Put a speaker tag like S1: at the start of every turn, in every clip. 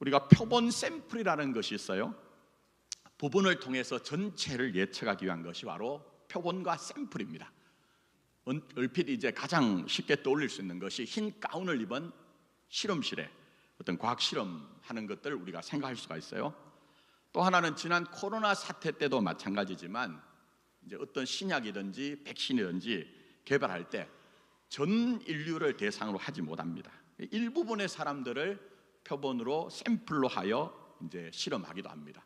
S1: 우리가 표본 샘플이라는 것이 있어요. 부분을 통해서 전체를 예측하기 위한 것이 바로 표본과 샘플입니다. 얼핏 이제 가장 쉽게 떠올릴 수 있는 것이 흰 가운을 입은 실험실에 어떤 과학 실험하는 것들을 우리가 생각할 수가 있어요. 또 하나는 지난 코로나 사태 때도 마찬가지지만 이제 어떤 신약이든지 백신이든지 개발할 때 전 인류를 대상으로 하지 못합니다. 일부분의 사람들을 표본으로 샘플로 하여 이제 실험하기도 합니다.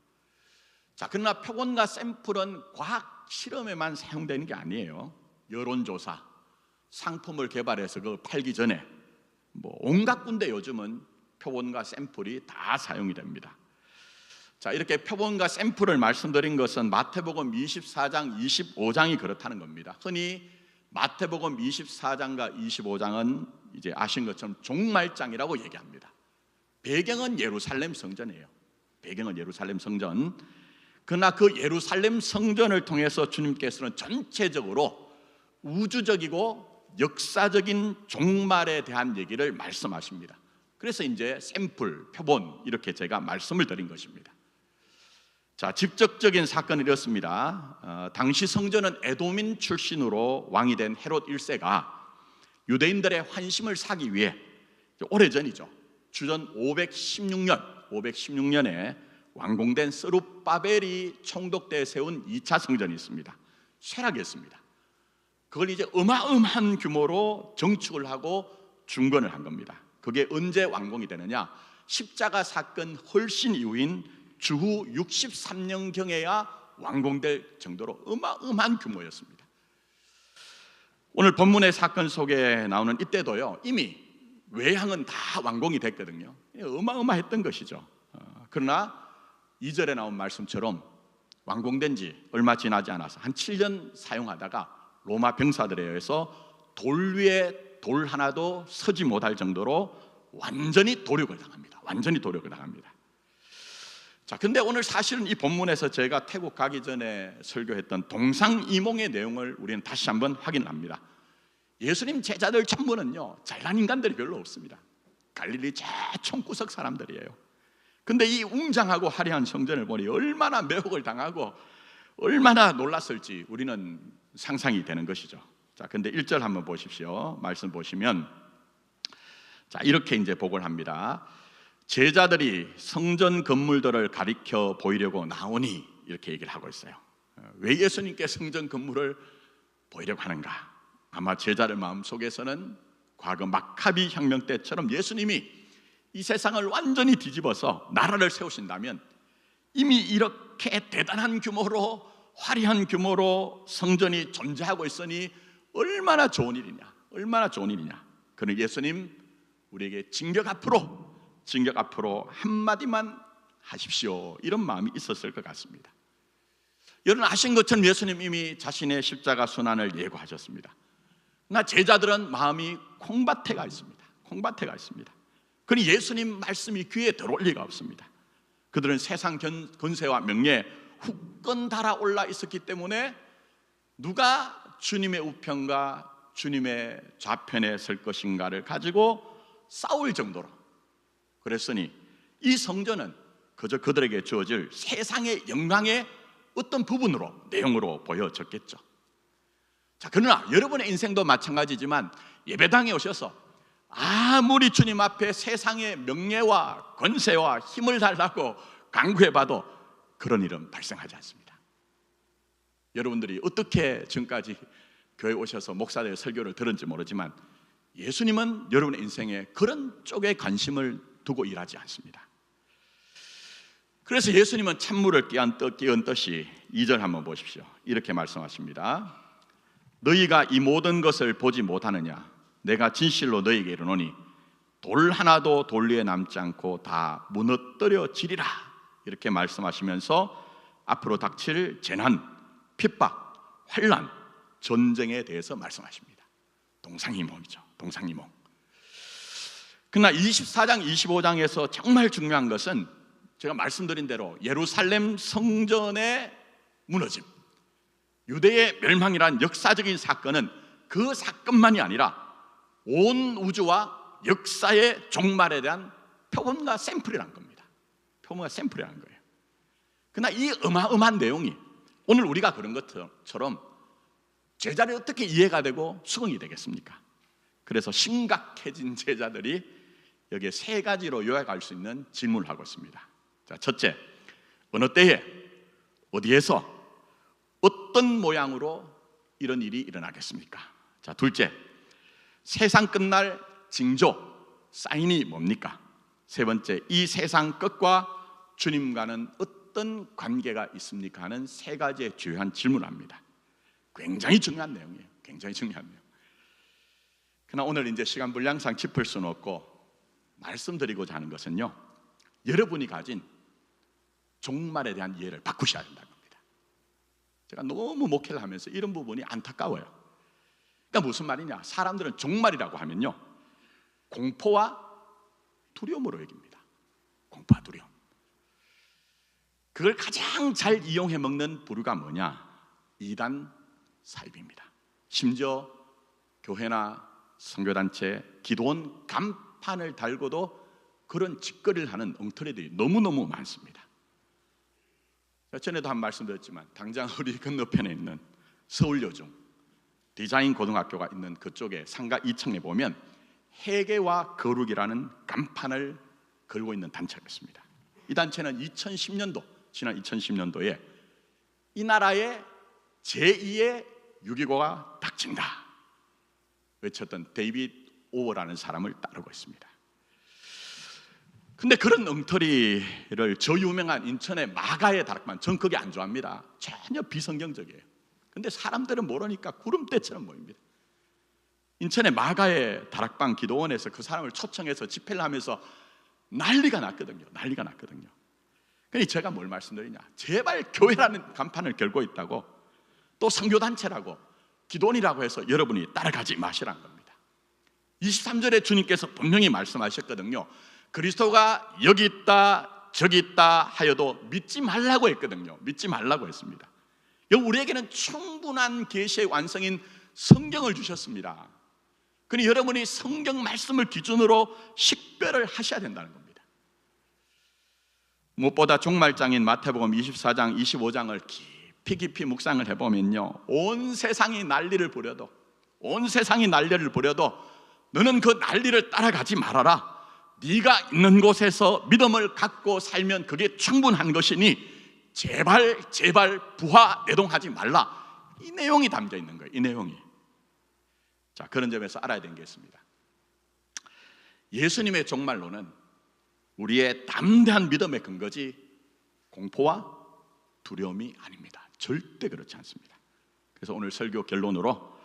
S1: 자, 그러나 표본과 샘플은 과학 실험에만 사용되는 게 아니에요. 여론조사, 상품을 개발해서 그걸 팔기 전에 온갖 군데 요즘은 표본과 샘플이 다 사용이 됩니다. 자, 이렇게 표본과 샘플을 말씀드린 것은 마태복음 24장, 25장이 그렇다는 겁니다. 흔히 마태복음 24장과 25장은 이제 아신 것처럼 종말장이라고 얘기합니다. 배경은 예루살렘 성전이에요. 배경은 예루살렘 성전. 그러나 그 예루살렘 성전을 통해서 주님께서는 전체적으로 우주적이고 역사적인 종말에 대한 얘기를 말씀하십니다. 그래서 이제 샘플, 표본 이렇게 제가 말씀을 드린 것입니다. 자, 직접적인 사건이 이렇습니다. 당시 성전은 에돔인 출신으로 왕이 된 헤롯 1세가 유대인들의 환심을 사기 위해 오래전이죠. 주전 516년에 완공된 스룹바벨이 총독 때 세운 2차 성전이 있습니다. 쇠락했습니다. 그걸 이제 어마어마한 규모로 정축을 하고 중건을 한 겁니다. 그게 언제 완공이 되느냐? 십자가 사건 훨씬 이후인 주후 63년경에야 완공될 정도로 어마어마한 규모였습니다. 오늘 본문의 사건 속에 나오는 이때도요, 이미 외향은 다 완공이 됐거든요. 어마어마했던 것이죠. 그러나 2절에 나온 말씀처럼 완공된 지 얼마 지나지 않아서 한 7년 사용하다가 로마 병사들에 의해서 돌 위에 돌 하나도 서지 못할 정도로 완전히 도륙을 당합니다. 완전히 도륙을 당합니다. 자, 근데 오늘 사실은 이 본문에서 제가 태국 가기 전에 설교했던 동상이몽의 내용을 우리는 다시 한번 확인합니다. 예수님 제자들 전부는요, 잘난 인간들이 별로 없습니다. 갈릴리 최총구석 사람들이에요. 근데 이 웅장하고 화려한 성전을 보니 얼마나 매혹을 당하고 얼마나 놀랐을지 우리는 상상이 되는 것이죠. 자, 근데 1절 한번 보십시오. 말씀 보시면, 자, 이렇게 이제 보고를 합니다. 제자들이 성전 건물들을 가리켜 보이려고 나오니, 이렇게 얘기를 하고 있어요. 왜 예수님께 성전 건물을 보이려고 하는가? 아마 제자들 마음속에서는 과거 마카비 혁명 때처럼 예수님이 이 세상을 완전히 뒤집어서 나라를 세우신다면 이미 이렇게 대단한 규모로, 화려한 규모로 성전이 존재하고 있으니 얼마나 좋은 일이냐, 얼마나 좋은 일이냐. 그러나 예수님, 우리에게 진격 앞으로 한마디만 하십시오, 이런 마음이 있었을 것 같습니다. 여러분 아신 것처럼 예수님 이미 자신의 십자가 순환을 예고하셨습니다. 그러나 제자들은 마음이 콩밭에가 있습니다. 콩밭에가 있습니다. 그러니 예수님 말씀이 귀에 들어올 리가 없습니다. 그들은 세상 권세와 명예에 후끈 달아올라 있었기 때문에 누가 주님의 우편과 주님의 좌편에 설 것인가를 가지고 싸울 정도로, 그랬으니 이 성전은 그저 그들에게 주어질 세상의 영광의 어떤 부분으로, 내용으로 보여졌겠죠. 자, 그러나 여러분의 인생도 마찬가지지만 예배당에 오셔서 아무리 주님 앞에 세상의 명예와 권세와 힘을 달라고 간구해봐도 그런 일은 발생하지 않습니다. 여러분들이 어떻게 지금까지 교회 오셔서 목사들의 설교를 들은지 모르지만 예수님은 여러분의 인생에 그런 쪽에 관심을 두고 일하지 않습니다. 그래서 예수님은 찬물을 끼얹듯이 2절 한번 보십시오. 이렇게 말씀하십니다. 너희가 이 모든 것을 보지 못하느냐? 내가 진실로 너희에게 이르노니 돌 하나도 돌 위에 남지 않고 다 무너뜨려지리라. 이렇게 말씀하시면서 앞으로 닥칠 재난, 핍박, 환난, 전쟁에 대해서 말씀하십니다. 동상이몽이죠. 동상이몽. 그러나 24장, 25장에서 정말 중요한 것은 제가 말씀드린 대로 예루살렘 성전의 무너짐, 유대의 멸망이란 역사적인 사건은 그 사건만이 아니라 온 우주와 역사의 종말에 대한 표본과 샘플이란 겁니다. 표모가 샘플이라는 거예요. 그러나 이 어마어마한 내용이 오늘 우리가 그런 것처럼 제자를 어떻게 이해가 되고 수긍이 되겠습니까? 그래서 심각해진 제자들이 여기에 세 가지로 요약할 수 있는 질문을 하고 있습니다. 자, 첫째, 어느 때에 어디에서 어떤 모양으로 이런 일이 일어나겠습니까? 자, 둘째, 세상 끝날 징조, 사인이 뭡니까? 세 번째, 이 세상 끝과 주님과는 어떤 관계가 있습니까? 하는 세 가지의 주요한 질문을 합니다. 굉장히 중요한 내용이에요. 굉장히 중요한 내용. 그러나 오늘 이제 시간 분량상 짚을 수는 없고 말씀드리고자 하는 것은요, 여러분이 가진 종말에 대한 이해를 바꾸셔야 된다는 겁니다. 제가 너무 목회를 하면서 이런 부분이 안타까워요. 그러니까 무슨 말이냐, 사람들은 종말이라고 하면요 공포와 두려움으로 여깁니다. 공포와 두려움. 그걸 가장 잘 이용해 먹는 부류가 뭐냐, 이단 사입입니다. 심지어 교회나 선교단체, 기도원 간판을 달고도 그런 짓거리를 하는 엉터리들이 너무너무 많습니다. 전에도 한 말씀 드렸지만 당장 우리 건너편에 있는 서울여중 디자인 고등학교가 있는 그쪽에 상가 2층에 보면 회개와 거룩이라는 간판을 걸고 있는 단체가 있습니다. 이 단체는 2010년도, 지난 2010년도에 이 나라의 제2의 6.25가 닥친다 외쳤던 데이빗 오어라는 사람을 따르고 있습니다. 근데 그런 엉터리를 저 유명한 인천의 마가의 다락방, 전 그게 안 좋아합니다. 전혀 비성경적이에요. 근데 사람들은 모르니까 구름대처럼 보입니다. 인천의 마가의 다락방 기도원에서 그 사람을 초청해서 집회를 하면서 난리가 났거든요. 난리가 났거든요. 그러니 제가 뭘 말씀드리냐, 제발 교회라는 간판을 걸고 있다고, 또 선교단체라고 기도원이라고 해서 여러분이 따라가지 마시라는 겁니다. 23절에 주님께서 분명히 말씀하셨거든요. 그리스도가 여기 있다 저기 있다 하여도 믿지 말라고 했거든요. 믿지 말라고 했습니다. 우리에게는 충분한 계시의 완성인 성경을 주셨습니다. 그러니 여러분이 성경 말씀을 기준으로 식별을 하셔야 된다는 겁니다. 무엇보다 종말장인 마태복음 24장 25장을 깊이 묵상을 해보면요, 온 세상이 난리를 부려도 너는 그 난리를 따라가지 말아라. 네가 있는 곳에서 믿음을 갖고 살면 그게 충분한 것이니 제발 부하 내동하지 말라. 이 내용이 담겨 있는 거예요. 이 내용이. 자, 그런 점에서 알아야 되는 게 있습니다. 예수님의 종말론은 우리의 담대한 믿음의 근거지 공포와 두려움이 아닙니다. 절대 그렇지 않습니다. 그래서 오늘 설교 결론으로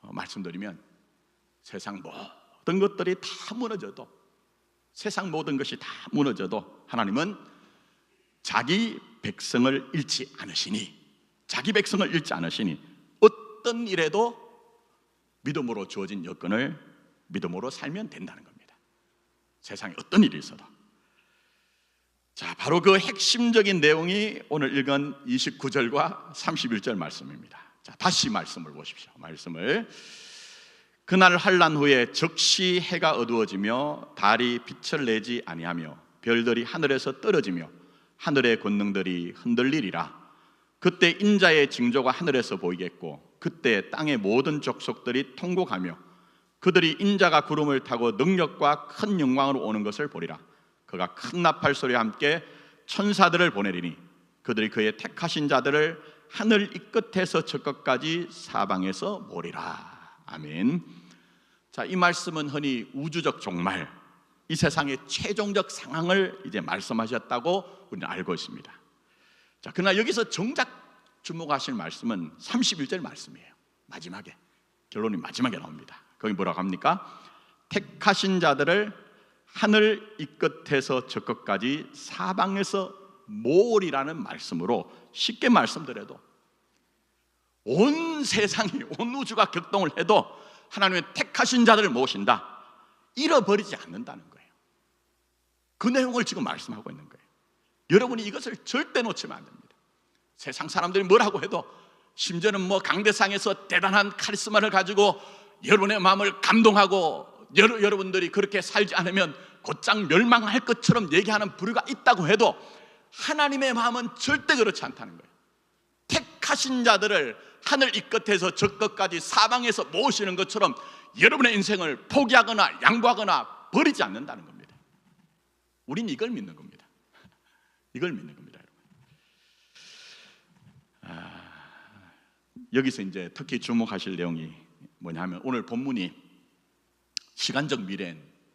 S1: 말씀드리면, 세상 모든 것들이 다 무너져도, 세상 모든 것이 다 무너져도 하나님은 자기 백성을 잃지 않으시니 어떤 일에도 믿음으로 주어진 여건을 믿음으로 살면 된다는 겁니다. 세상에 어떤 일이 있어도. 자, 바로 그 핵심적인 내용이 오늘 읽은 29절과 31절 말씀입니다. 자, 다시 말씀을 보십시오. 말씀을. 그날 환난 후에 즉시 해가 어두워지며 달이 빛을 내지 아니하며 별들이 하늘에서 떨어지며 하늘의 권능들이 흔들리리라. 그때 인자의 징조가 하늘에서 보이겠고 그때 땅의 모든 족속들이 통곡하며 그들이 인자가 구름을 타고 능력과 큰 영광으로 오는 것을 보리라. 그가 큰 나팔 소리와 함께 천사들을 보내리니 그들이 그의 택하신 자들을 하늘 이 끝에서 저 끝까지 사방에서 모리라. 아멘. 자, 이 말씀은 흔히 우주적 종말, 이 세상의 최종적 상황을 이제 말씀하셨다고 우리는 알고 있습니다. 자, 그러나 여기서 정작 주목하실 말씀은 31절 말씀이에요. 마지막에, 결론이 마지막에 나옵니다. 거기 뭐라고 합니까? 택하신 자들을 하늘 이 끝에서 저 끝까지 사방에서 모으리라는 말씀으로, 쉽게 말씀드려도 온 세상이, 온 우주가 격동을 해도 하나님의 택하신 자들을 모신다, 잃어버리지 않는다는 거예요. 그 내용을 지금 말씀하고 있는 거예요. 여러분이 이것을 절대 놓치면 안 됩니다. 세상 사람들이 뭐라고 해도, 심지어는 강대상에서 대단한 카리스마를 가지고 여러분의 마음을 감동하고 여러분들이 그렇게 살지 않으면 곧장 멸망할 것처럼 얘기하는 부류가 있다고 해도 하나님의 마음은 절대 그렇지 않다는 거예요. 택하신 자들을 하늘 이 끝에서 저 끝까지 사방에서 모으시는 것처럼 여러분의 인생을 포기하거나 양보하거나 버리지 않는다는 겁니다. 우린 이걸 믿는 겁니다. 이걸 믿는 겁니다, 여러분. 여기서 이제 특히 주목하실 내용이 뭐냐면, 오늘 본문이 시간적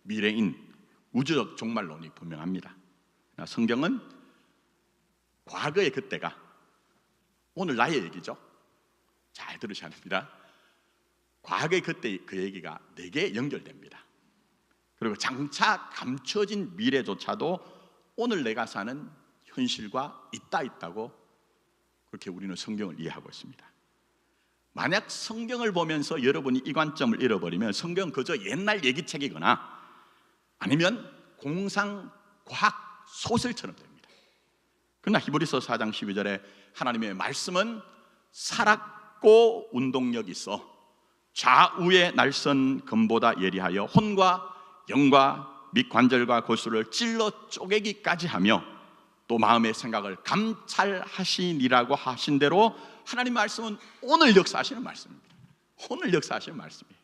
S1: 미래인 우주적 종말론이 분명합니다. 성경은 과거의 그때가 오늘 나의 얘기죠. 잘 들으셔야 됩니다. 과거의 그때 그 얘기가 내게 연결됩니다. 그리고 장차 감춰진 미래조차도 오늘 내가 사는 현실과 있다고 그렇게 우리는 성경을 이해하고 있습니다. 만약 성경을 보면서 여러분이 이 관점을 잃어버리면 성경은 그저 옛날 얘기책이거나 아니면 공상과학 소설처럼 됩니다. 그러나 히브리서 4장 12절에 하나님의 말씀은 살았고 운동력이 있어 좌우의 날선 검보다 예리하여 혼과 영과 및 관절과 골수를 찔러 쪼개기까지 하며 또 마음의 생각을 감찰하시니라고 하신 대로 하나님 말씀은 오늘 역사하시는 말씀입니다. 오늘 역사하시는 말씀이에요.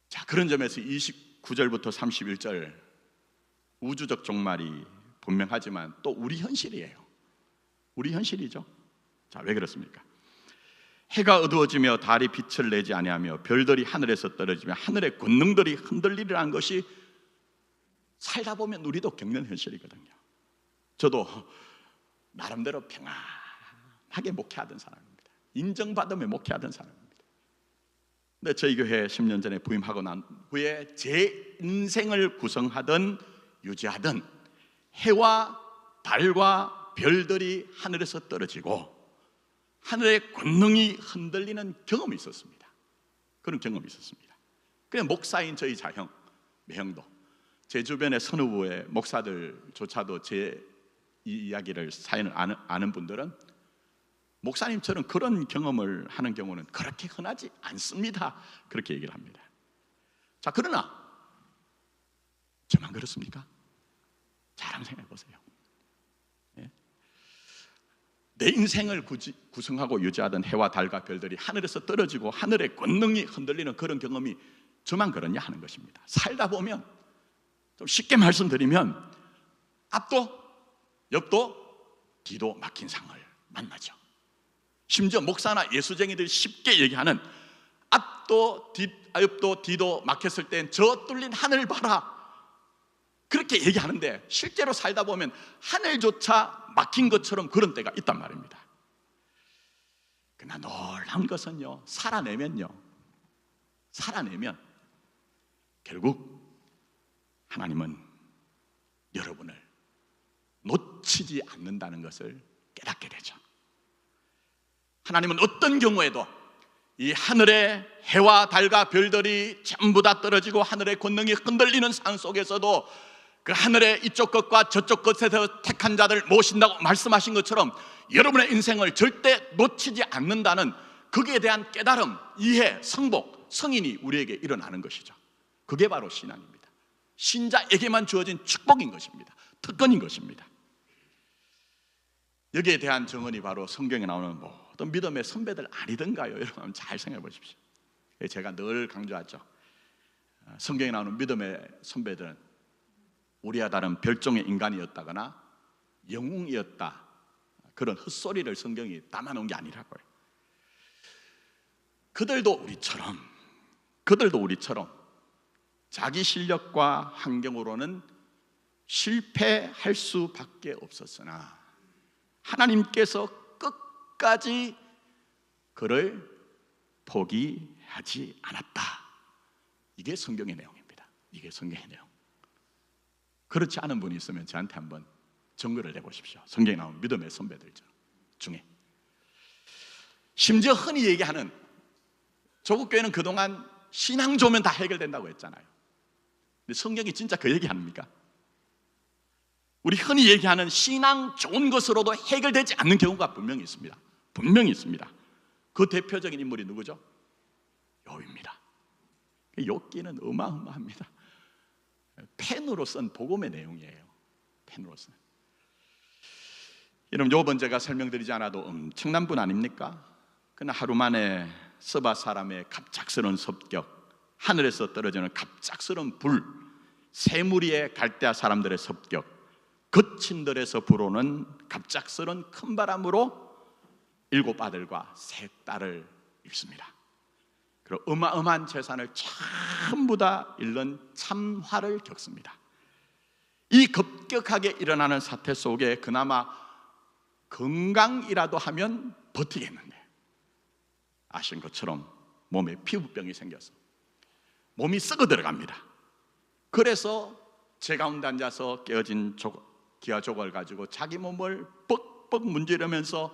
S1: 자, 그런 점에서 29절부터 31절 우주적 종말이 분명하지만 또 우리 현실이에요. 우리 현실이죠. 자, 왜 그렇습니까? 해가 어두워지며 달이 빛을 내지 아니하며 별들이 하늘에서 떨어지며 하늘의 권능들이 흔들리리라는 것이 살다 보면 우리도 겪는 현실이거든요. 저도 나름대로 평안하게 목회하던 사람입니다. 인정받으며 목회하던 사람입니다. 근데 저희 교회 10년 전에 부임하고 난 후에 제 인생을 구성하던 유지하던 해와 달과 별들이 하늘에서 떨어지고 하늘의 권능이 흔들리는 경험이 있었습니다. 그런 경험이 있었습니다. 그냥 목사인 저희 자형, 매형도 제 주변의 선후부의 목사들조차도 제 이 이야기를 사연을 아는 분들은 목사님처럼 그런 경험을 하는 경우는 그렇게 흔하지 않습니다. 그렇게 얘기를 합니다. 자, 그러나 저만 그렇습니까? 잘 한번 생각해 보세요. 예? 내 인생을 구성하고 유지하던 해와 달과 별들이 하늘에서 떨어지고 하늘의 권능이 흔들리는 그런 경험이 저만 그러냐 하는 것입니다. 살다 보면 좀 쉽게 말씀드리면 앞도 옆도 뒤도 막힌 상을 만나죠. 심지어 목사나 예수쟁이들이 쉽게 얘기하는 앞도 옆도 뒤도 막혔을 땐 저 뚫린 하늘 봐라, 그렇게 얘기하는데 실제로 살다 보면 하늘조차 막힌 것처럼 그런 때가 있단 말입니다. 그러나 놀라운 것은요, 살아내면 결국 하나님은 여러분을 놓치지 않는다는 것을 깨닫게 되죠. 하나님은 어떤 경우에도 이 하늘의 해와 달과 별들이 전부 다 떨어지고 하늘의 권능이 흔들리는 상황 속에서도 그 하늘의 이쪽 끝과 저쪽 끝에서 택한 자들 모신다고 말씀하신 것처럼 여러분의 인생을 절대 놓치지 않는다는 거기에 대한 깨달음, 이해, 성복, 성인이 우리에게 일어나는 것이죠. 그게 바로 신앙입니다. 신자에게만 주어진 축복인 것입니다. 특권인 것입니다. 여기에 대한 정언이 바로 성경에 나오는 모든 믿음의 선배들 아니던가요? 여러분 잘 생각해 보십시오. 제가 늘 강조하죠. 성경에 나오는 믿음의 선배들은 우리와 다른 별종의 인간이었다거나 영웅이었다, 그런 헛소리를 성경이 담아놓은 게 아니라고요. 그들도 우리처럼 자기 실력과 환경으로는 실패할 수밖에 없었으나 하나님께서 끝까지 그를 포기하지 않았다. 이게 성경의 내용입니다. 이게 성경의 내용. 그렇지 않은 분이 있으면 저한테 한번 증거를 내보십시오. 성경에 나온 믿음의 선배들 중에. 심지어 흔히 얘기하는, 조국 교회는 그동안 신앙조면 다 해결된다고 했잖아요. 근데 성경이 진짜 그 얘기 아닙니까? 우리 흔히 얘기하는 신앙 좋은 것으로도 해결되지 않는 경우가 분명히 있습니다. 분명히 있습니다. 그 대표적인 인물이 누구죠? 욥입니다. 욥기는 어마어마합니다. 펜으로 쓴 복음의 내용이에요. 펜으로 쓴. 여러분, 욥은 제가 설명드리지 않아도 엄청난 분 아닙니까? 그러나 하루 만에 스바 사람의 갑작스러운 습격, 하늘에서 떨어지는 갑작스러운 불, 새무리의 갈대아 사람들의 습격, 거친 들에서 불어오는 갑작스러운 큰 바람으로 7 아들과 3 딸을 잃습니다. 그리고 어마어마한 재산을 전부 다 잃는 참화를 겪습니다. 이 급격하게 일어나는 사태 속에 그나마 건강이라도 하면 버티겠는데, 아신 것처럼 몸에 피부병이 생겨서 몸이 썩어 들어갑니다. 그래서 제 가운데 앉아서 깨어진 기아 조각을 가지고 자기 몸을 뻑뻑 문지르면서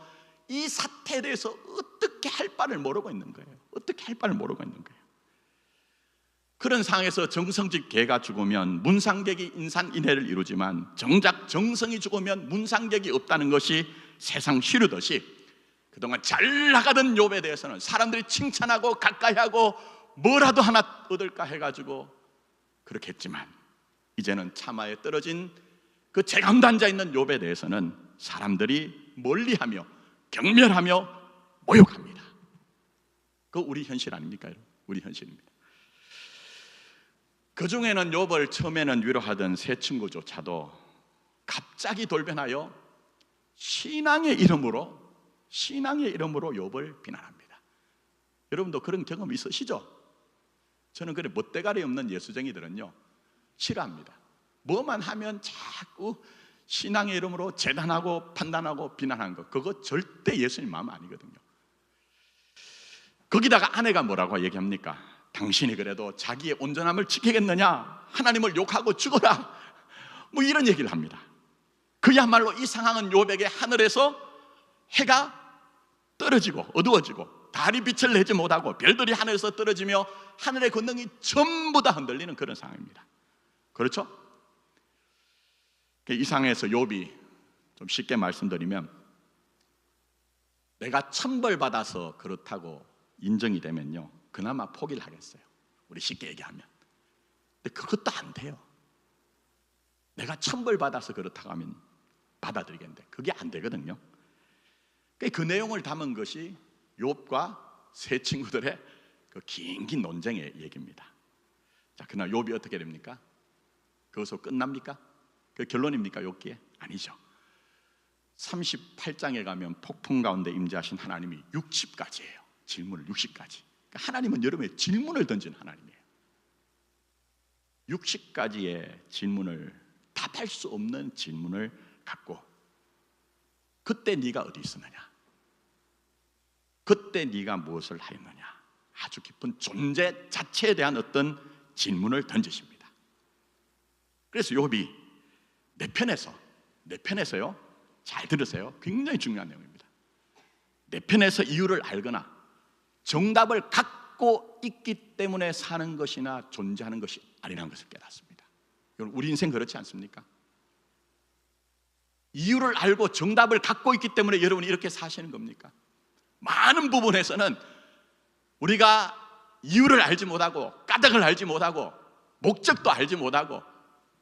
S1: 이 사태에 대해서 어떻게 할 바를 모르고 있는 거예요. 어떻게 할 바를 모르고 있는 거예요. 그런 상황에서 정성직 개가 죽으면 문상객이 인산인해를 이루지만 정작 정성이 죽으면 문상객이 없다는 것이 세상 시류듯이 그동안 잘 나가던 욥에 대해서는 사람들이 칭찬하고 가까이하고 뭐라도 하나 얻을까 해가지고 그렇게 했지만, 이제는 참화에 떨어진 그 제 가운데 앉아있는 욥에 대해서는 사람들이 멀리하며 경멸하며 모욕합니다. 그거 우리 현실 아닙니까? 우리 현실입니다. 그 중에는 욥을 처음에는 위로하던 세 친구조차도 갑자기 돌변하여 신앙의 이름으로 욥을 비난합니다. 여러분도 그런 경험 있으시죠? 저는 그래 멋대가리 없는 예수쟁이들은요 싫어합니다. 뭐만 하면 자꾸 신앙의 이름으로 재단하고 판단하고 비난하는 거, 그거 절대 예수님 마음 아니거든요. 거기다가 아내가 뭐라고 얘기합니까? 당신이 그래도 자기의 온전함을 지키겠느냐? 하나님을 욕하고 죽어라, 뭐 이런 얘기를 합니다. 그야말로 이 상황은 욥에게 하늘에서 해가 떨어지고 어두워지고 달이 빛을 내지 못하고 별들이 하늘에서 떨어지며 하늘의 권능이 전부 다 흔들리는 그런 상황입니다. 그렇죠? 이 상황에서 욥이 좀 쉽게 말씀드리면, 내가 천벌받아서 그렇다고 인정이 되면요 그나마 포기를 하겠어요. 우리 쉽게 얘기하면. 근데 그것도 안 돼요. 내가 천벌받아서 그렇다고 하면 받아들이겠는데 그게 안 되거든요. 그 내용을 담은 것이 욥과 세 친구들의 그 긴 논쟁의 얘기입니다. 자, 그날 욥이 어떻게 됩니까? 그것으로 끝납니까? 그 결론입니까? 욥기에? 아니죠. 38장에 가면 폭풍 가운데 임재하신 하나님이 60가지예요. 질문을 60가지. 그러니까 하나님은 여러분의 질문을 던진 하나님이에요. 60가지의 질문을, 답할 수 없는 질문을 갖고, 그때 네가 어디 있었느냐? 그때 네가 무엇을 하였느냐? 아주 깊은 존재 자체에 대한 어떤 질문을 던지십니다. 그래서 욥이 내 편에서요, 잘 들으세요. 굉장히 중요한 내용입니다. 내 편에서 이유를 알거나 정답을 갖고 있기 때문에 사는 것이나 존재하는 것이 아니라는 것을 깨닫습니다. 우리 인생 그렇지 않습니까? 이유를 알고 정답을 갖고 있기 때문에 여러분이 이렇게 사시는 겁니까? 많은 부분에서는 우리가 이유를 알지 못하고 까닭을 알지 못하고 목적도 알지 못하고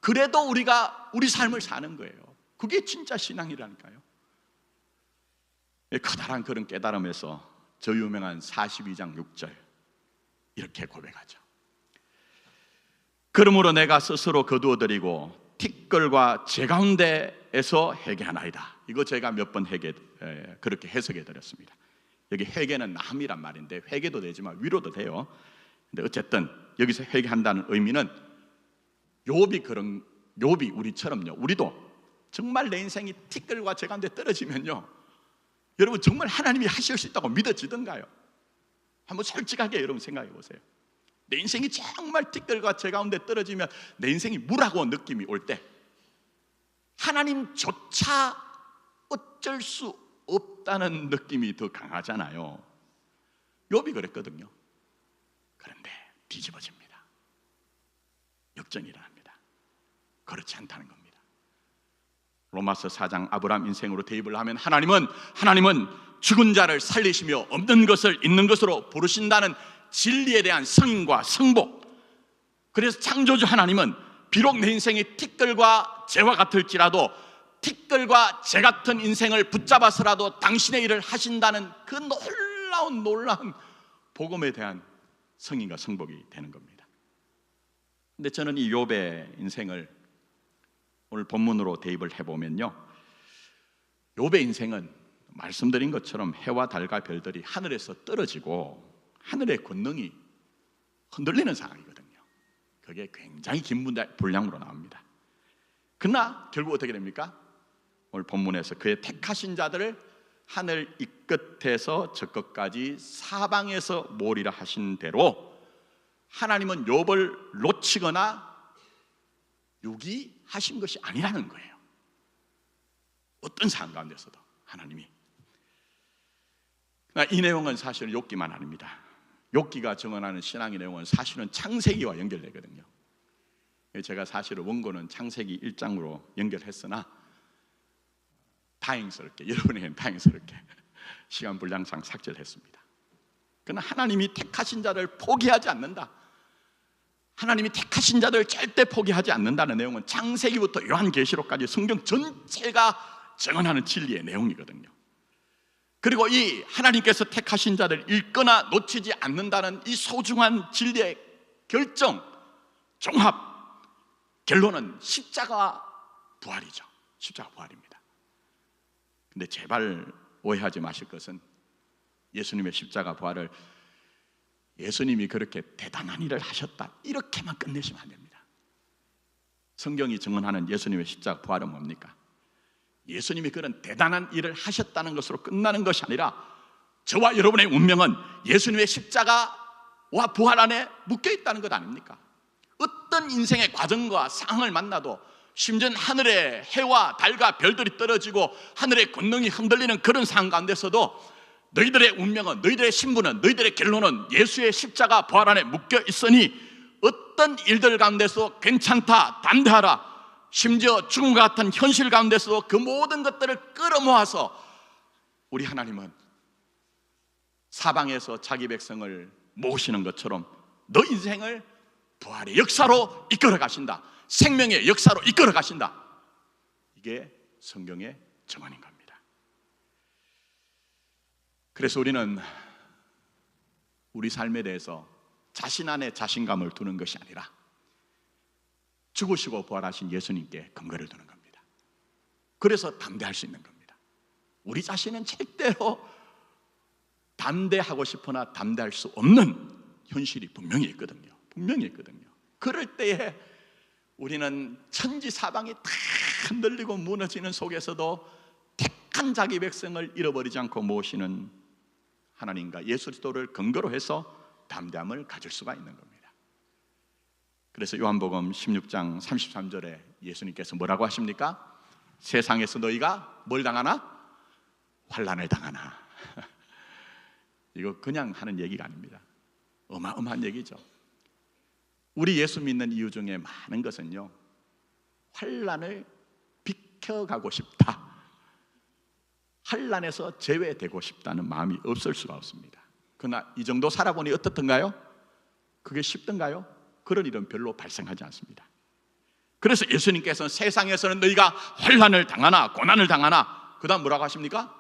S1: 그래도 우리가 우리 삶을 사는 거예요. 그게 진짜 신앙이라니까요. 커다란 그런 깨달음에서 저 유명한 42장 6절 이렇게 고백하죠. 그러므로 내가 스스로 거두어드리고 티끌과 제 가운데에서 회개하나이다. 이거 제가 몇 번 그렇게 해석해 드렸습니다. 여기 회개는 남이란 말인데 회개도 되지만 위로도 돼요. 근데 어쨌든 여기서 회개한다는 의미는 욥이 우리처럼요, 우리도 정말 내 인생이 티끌과 제 가운데 떨어지면요, 여러분 정말 하나님이 하실 수 있다고 믿어지던가요? 한번 솔직하게 여러분 생각해 보세요. 내 인생이 정말 티끌과 제 가운데 떨어지면 내 인생이 무라고 느낌이 올 때 하나님조차 어쩔 수 없다는 느낌이 더 강하잖아요. 욥이 그랬거든요. 그런데 뒤집어집니다. 역전이 일어납니다. 그렇지 않다는 겁니다. 로마서 4장 아브라함 인생으로 대입을 하면 하나님은 죽은 자를 살리시며 없는 것을 있는 것으로 부르신다는 진리에 대한 승인과 승복. 그래서 창조주 하나님은 비록 내 인생이 티끌과 재와 같을지라도 티끌과 재 같은 인생을 붙잡아서라도 당신의 일을 하신다는 그 놀라운 복음에 대한 성인과 성복이 되는 겁니다. 근데 저는 이 욥의 인생을 오늘 본문으로 대입을 해보면요, 욥의 인생은 말씀드린 것처럼 해와 달과 별들이 하늘에서 떨어지고 하늘의 권능이 흔들리는 상황이거든요. 그게 굉장히 긴 분량으로 나옵니다. 그러나 결국 어떻게 됩니까? 오늘 본문에서 그의 택하신 자들을 하늘 이 끝에서 저 끝까지 사방에서 모으리라 하신 대로 하나님은 욥을 놓치거나 유기하신 것이 아니라는 거예요. 어떤 상황 가운데서도 하나님이. 이 내용은 사실 욥기만 아닙니다. 욥기가 증언하는 신앙의 내용은 사실은 창세기와 연결되거든요. 제가 사실은 원고는 창세기 1장으로 연결했으나 다행스럽게, 여러분에게는 다행스럽게 시간 분량상 삭제를 했습니다. 그러나 하나님이 택하신 자를 포기하지 않는다, 하나님이 택하신 자들 절대 포기하지 않는다는 내용은 창세기부터 요한계시록까지 성경 전체가 증언하는 진리의 내용이거든요. 그리고 이 하나님께서 택하신 자를 잃거나 놓치지 않는다는 이 소중한 진리의 결정, 종합, 결론은 십자가 부활이죠. 십자가 부활입니다. 근데 제발 오해하지 마실 것은 예수님의 십자가 부활을 예수님이 그렇게 대단한 일을 하셨다 이렇게만 끝내시면 안 됩니다. 성경이 증언하는 예수님의 십자가 부활은 뭡니까? 예수님이 그런 대단한 일을 하셨다는 것으로 끝나는 것이 아니라 저와 여러분의 운명은 예수님의 십자가와 부활 안에 묶여 있다는 것 아닙니까? 어떤 인생의 과정과 상황을 만나도, 심지어 하늘에 해와 달과 별들이 떨어지고 하늘의 권능이 흔들리는 그런 상황 가운데서도 너희들의 운명은, 너희들의 신분은, 너희들의 결론은 예수의 십자가 부활 안에 묶여 있으니 어떤 일들 가운데서 괜찮다, 담대하라, 심지어 죽음과 같은 현실 가운데서도 그 모든 것들을 끌어모아서 우리 하나님은 사방에서 자기 백성을 모으시는 것처럼 너 인생을 부활의 역사로 이끌어 가신다, 생명의 역사로 이끌어 가신다. 이게 성경의 증언인 겁니다. 그래서 우리는 우리 삶에 대해서 자신 안에 자신감을 두는 것이 아니라 죽으시고 부활하신 예수님께 근거를 두는 겁니다. 그래서 담대할 수 있는 겁니다. 우리 자신은 절대로 담대하고 싶으나 담대할 수 없는 현실이 분명히 있거든요. 분명히 있거든요. 그럴 때에 우리는 천지사방이 다 흔들리고 무너지는 속에서도 택한 자기 백성을 잃어버리지 않고 모시는 하나님과 예수 그리스도를 근거로 해서 담대함을 가질 수가 있는 겁니다. 그래서 요한복음 16장 33절에 예수님께서 뭐라고 하십니까? 세상에서 너희가 뭘 당하나? 환난을 당하나. 이거 그냥 하는 얘기가 아닙니다. 어마어마한 얘기죠. 우리 예수 믿는 이유 중에 많은 것은요, 환난을 비켜가고 싶다, 환난에서 제외되고 싶다는 마음이 없을 수가 없습니다. 그러나 이 정도 살아보니 어떻던가요? 그게 쉽던가요? 그런 일은 별로 발생하지 않습니다. 그래서 예수님께서는 세상에서는 너희가 환난을 당하나 고난을 당하나, 그 다음 뭐라고 하십니까?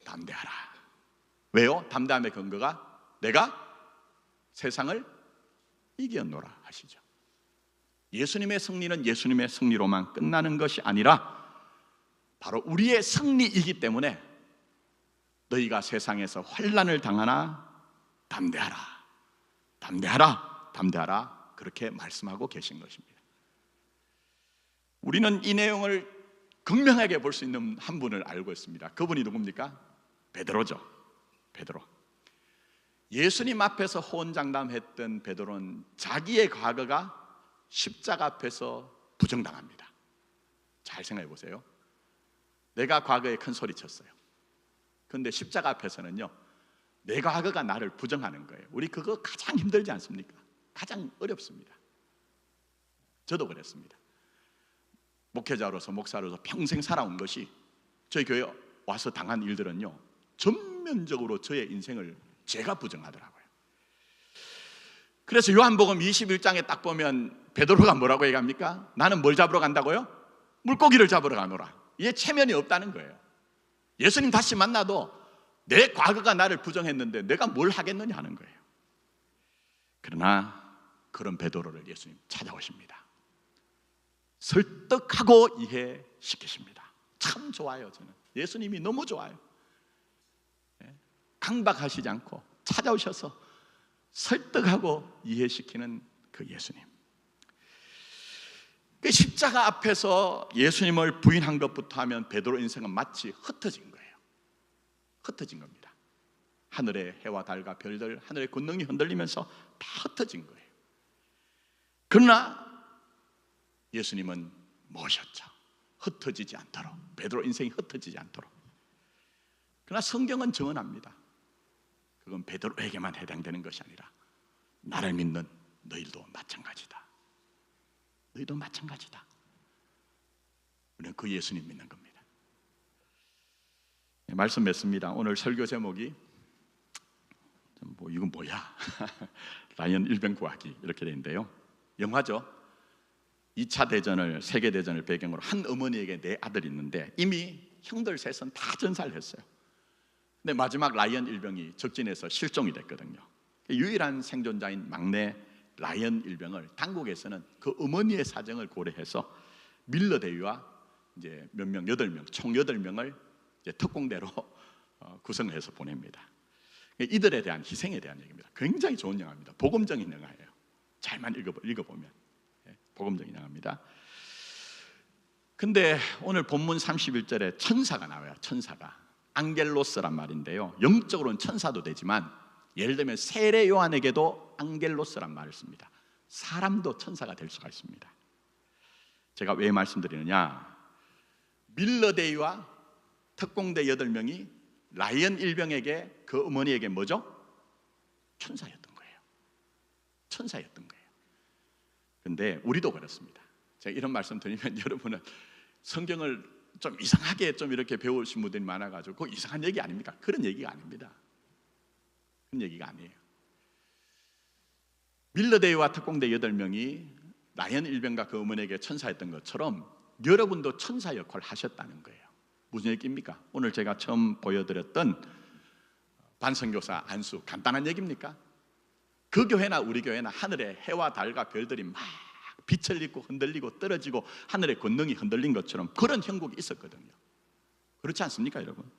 S1: 담대하라. 왜요? 담대함의 근거가 내가 세상을 이겨노라 하시죠. 예수님의 승리는 예수님의 승리로만 끝나는 것이 아니라 바로 우리의 승리이기 때문에 너희가 세상에서 환난을 당하나 담대하라, 담대하라, 담대하라, 그렇게 말씀하고 계신 것입니다. 우리는 이 내용을 극명하게 볼 수 있는 한 분을 알고 있습니다. 그분이 누굽니까? 베드로죠. 베드로. 예수님 앞에서 호언장담했던 베드로는 자기의 과거가 십자가 앞에서 부정당합니다. 잘 생각해 보세요. 내가 과거에 큰 소리 쳤어요. 그런데 십자가 앞에서는요, 내 과거가 나를 부정하는 거예요. 우리 그거 가장 힘들지 않습니까? 가장 어렵습니다. 저도 그랬습니다. 목회자로서, 목사로서 평생 살아온 것이, 저희 교회 와서 당한 일들은요, 전면적으로 저의 인생을 제가 부정하더라고요. 그래서 요한복음 21장에 딱 보면 베드로가 뭐라고 얘기합니까? 나는 뭘 잡으러 간다고요? 물고기를 잡으러 가노라. 이게 체면이 없다는 거예요. 예수님 다시 만나도 내 과거가 나를 부정했는데 내가 뭘 하겠느냐 하는 거예요. 그러나 그런 베드로를 예수님 찾아오십니다. 설득하고 이해시키십니다. 참 좋아요. 저는 예수님이 너무 좋아요. 강박하시지 않고 찾아오셔서 설득하고 이해시키는 그 예수님. 그 십자가 앞에서 예수님을 부인한 것부터 하면 베드로 인생은 마치 흩어진 거예요. 흩어진 겁니다. 하늘의 해와 달과 별들, 하늘의 권능이 흔들리면서 다 흩어진 거예요. 그러나 예수님은 모셨죠. 흩어지지 않도록, 베드로 인생이 흩어지지 않도록. 그러나 성경은 정언합니다. 그건 베드로에게만 해당되는 것이 아니라 나를 믿는 너희도 마찬가지다. 너희도 마찬가지다. 우리는 그 예수님 믿는 겁니다. 말씀 맺습니다. 오늘 설교 제목이 이건 뭐야? 라이언 일병 구하기 이렇게 되는데요. 영화죠. 2차 대전을, 세계대전을 배경으로 한 어머니에게 네 아들이 있는데 이미 형들 셋은 다 전사를 했어요. 근데 마지막 라이언 일병이 적진에서 실종이 됐거든요. 유일한 생존자인 막내 라이언 일병을 당국에서는 그 어머니의 사정을 고려해서 밀러 대위와 이제 몇 명, 8명, 총 8명을 이제 특공대로 구성을 해서 보냅니다. 이들에 대한 희생에 대한 얘기입니다. 굉장히 좋은 영화입니다. 복음적인 영화예요. 잘만 읽어보면 복음적인 영화입니다. 근데 오늘 본문 31절에 천사가 나와요. 천사가 앙겔로스란 말인데요, 영적으로는 천사도 되지만 예를 들면 세례 요한에게도 앙겔로스란 말을 씁니다. 사람도 천사가 될 수가 있습니다. 제가 왜 말씀드리느냐, 밀러 대위와 특공대 8명이 라이언 일병에게 그 어머니에게 뭐죠? 천사였던 거예요. 천사였던 거예요. 근데 우리도 그렇습니다. 제가 이런 말씀 드리면 여러분은 성경을 좀 이상하게 좀 이렇게 배우신 분들이 많아가지고 그거 이상한 얘기 아닙니까? 그런 얘기가 아닙니다. 그런 얘기가 아니에요. 밀러 대위와 특공대 8명이 라이언 일병과 그 어머니에게 천사였던 것처럼 여러분도 천사 역할을 하셨다는 거예요. 무슨 얘기입니까? 오늘 제가 처음 보여드렸던 반선교사 안수, 간단한 얘기입니까? 그 교회나 우리 교회나 하늘에 해와 달과 별들이 막 빛을 입고 흔들리고 떨어지고 하늘의 권능이 흔들린 것처럼 그런 형국이 있었거든요. 그렇지 않습니까, 여러분?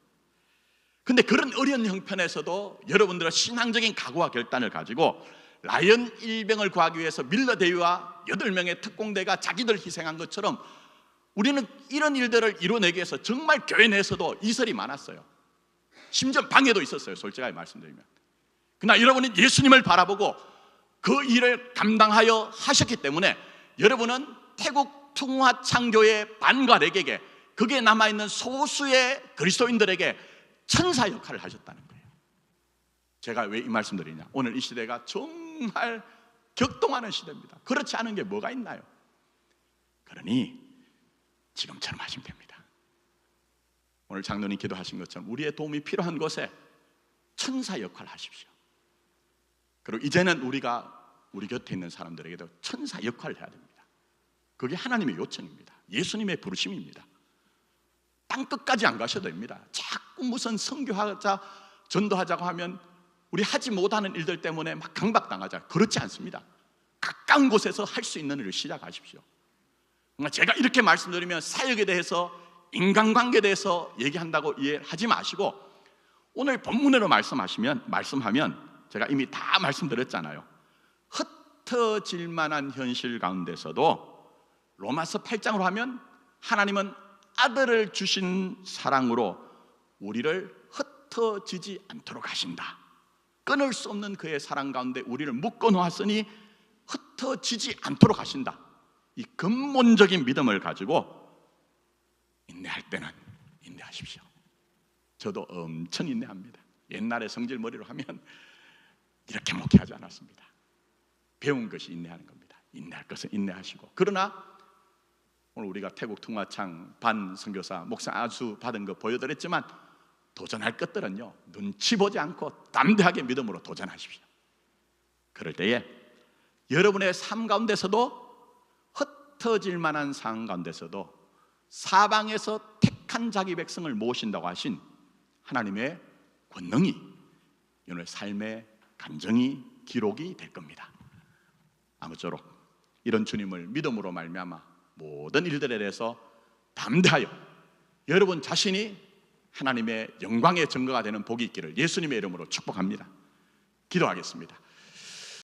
S1: 근데 그런 어려운 형편에서도 여러분들은 신앙적인 각오와 결단을 가지고 라이언 일병을 구하기 위해서 밀러 대위와 8명의 특공대가 자기들 희생한 것처럼 우리는 이런 일들을 이뤄내기 위해서 정말 교회 내에서도 이설이 많았어요. 심지어 방해도 있었어요, 솔직하게 말씀드리면. 그러나 여러분은 예수님을 바라보고 그 일을 감당하여 하셨기 때문에 여러분은 태국 퉁화창교의 반갈에게, 거기에 남아있는 소수의 그리스도인들에게 천사 역할을 하셨다는 거예요. 제가 왜 이 말씀드리냐, 오늘 이 시대가 정말 격동하는 시대입니다. 그렇지 않은 게 뭐가 있나요? 그러니 지금처럼 하시면 됩니다. 오늘 장로님 기도하신 것처럼 우리의 도움이 필요한 곳에 천사 역할을 하십시오. 그리고 이제는 우리가 우리 곁에 있는 사람들에게도 천사 역할을 해야 됩니다. 그게 하나님의 요청입니다. 예수님의 부르심입니다. 땅끝까지 안 가셔도 됩니다. 자꾸 무슨 선교하자, 전도하자고 하면 우리 하지 못하는 일들 때문에 막 강박당하자, 그렇지 않습니다. 가까운 곳에서 할 수 있는 일을 시작하십시오. 제가 이렇게 말씀드리면 사역에 대해서, 인간관계에 대해서 얘기한다고 이해하지 마시고 오늘 본문으로 말씀하면 제가 이미 다 말씀드렸잖아요. 흩어질 만한 현실 가운데서도 로마서 8장으로 하면 하나님은 아들을 주신 사랑으로 우리를 흩어지지 않도록 하신다. 끊을 수 없는 그의 사랑 가운데 우리를 묶어 놓았으니 흩어지지 않도록 하신다. 이 근본적인 믿음을 가지고 인내할 때는 인내하십시오. 저도 엄청 인내합니다. 옛날에 성질머리로 하면 이렇게 목회하지 않았습니다. 배운 것이 인내하는 겁니다. 인내할 것은 인내하시고, 그러나 오늘 우리가 태국 퉁화창 반 선교사 목사 아수 받은 거 보여드렸지만 도전할 것들은요, 눈치 보지 않고 담대하게 믿음으로 도전하십시오. 그럴 때에 여러분의 삶 가운데서도 터질 만한 상황 가운데서도 사방에서 택한 자기 백성을 모으신다고 하신 하나님의 권능이 여러분의 삶의 간증이 기록이 될 겁니다. 아무쪼록 이런 주님을 믿음으로 말미암아 모든 일들에 대해서 담대하여 여러분 자신이 하나님의 영광의 증거가 되는 복이 있기를 예수님의 이름으로 축복합니다. 기도하겠습니다.